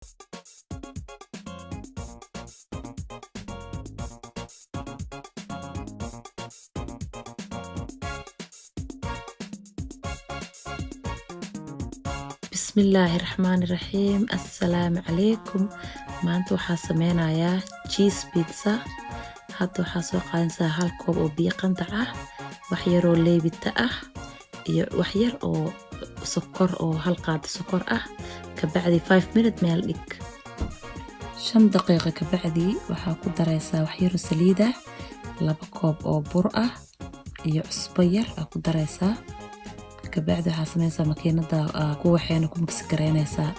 بسم الله الرحمن الرحيم. السلام عليكم. maanta waxaa sameynayaa cheese pizza. hadda waxaa soo qaadanaysaa hal koob oo biyo qandac ah, wax yar oo leebita ah iyo wax yar oo sokor oo hal qaado sokor ah. ka bacdi 5 minutes meel dhig. 5 daqiiqo ka bacdi waxaa ku daraysaa wax yar oo saliid ah, 2 koob oo bur ah iyo cusbo yar ku daraysaa. ka bacdi waxaa sameynaysaa makiinada ku waxayna ku mix gareynaysaa.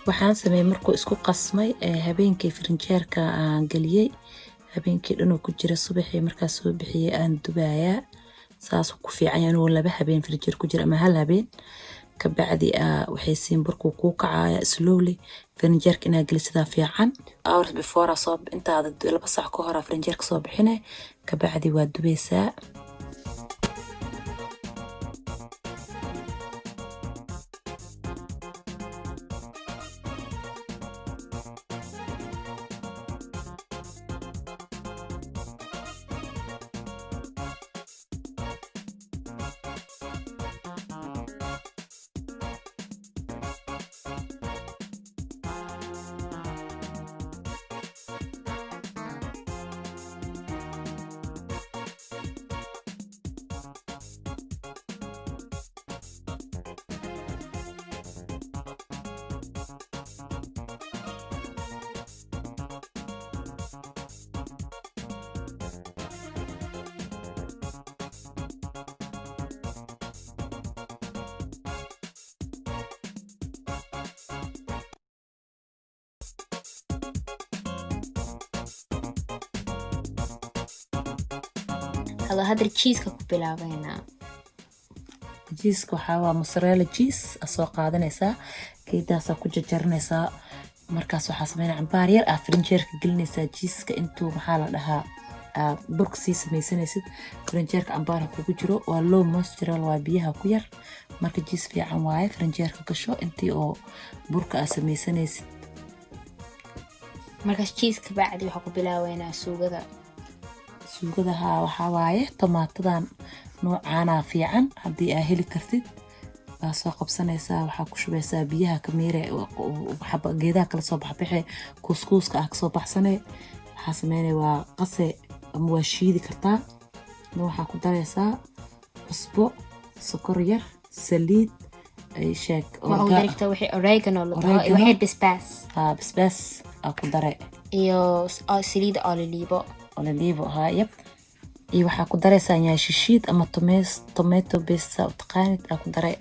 waxaan sameeyay markuu isku qasmay habeenkii firinjeerka aan galiyay. habeenkii dhan oo ku jira subaxii markaas soo bixiyay aan dubayaa. saas ku fiican inuu laba habeen firinjeer ku jira ama hal habeen. ka bacdi waxay siin burku ku kacaya slowly. firinjeerka inaa galisada fiican. hours before soo intaada 2 saac ka hor firinjeerka soo bixinay. ka bacdi waa dubaysaa. هذا التشيز كوب بلاوينا cheese waxa waa mozzarella cheese soo qaadanaysaa keedaasa ku jarjarnaysaa. markaas waxaa sameynaa cambaar yar firinjeerka gelinaysaa cheese-ka intuu maxaa la dhahaa burka sii sameysanaysid. firinjeerka cambaar kugu jiro waa low moisture waa biyaha ku yar. marka cheese fiican waaye firinjeerka gasho intii oo burka sameysanaysid. markaas cheese ka bacdi waxa ku bilaawayna suugada waxaa waaye tomaatadan noocaana fiican haddii aad heli kartid. baa soo qabsanaysaa waxaa ku shubaysaa biyaha kamiire geedaha kala soo baxbixay kuskuuska ka soo baxsanay. waxaa sameynay waa qase ama waa shiidi kartaa. waxaa ku daraysaa cusbo, sokor yar, saliid ay sheeg oo dirigta wixii oregano la dhaho wixii basbaas ku daray iyo saliid olive yep. iyo waxaa ku daraysaa yaanyo shishiid ama tomato paste taqaanid ku daray.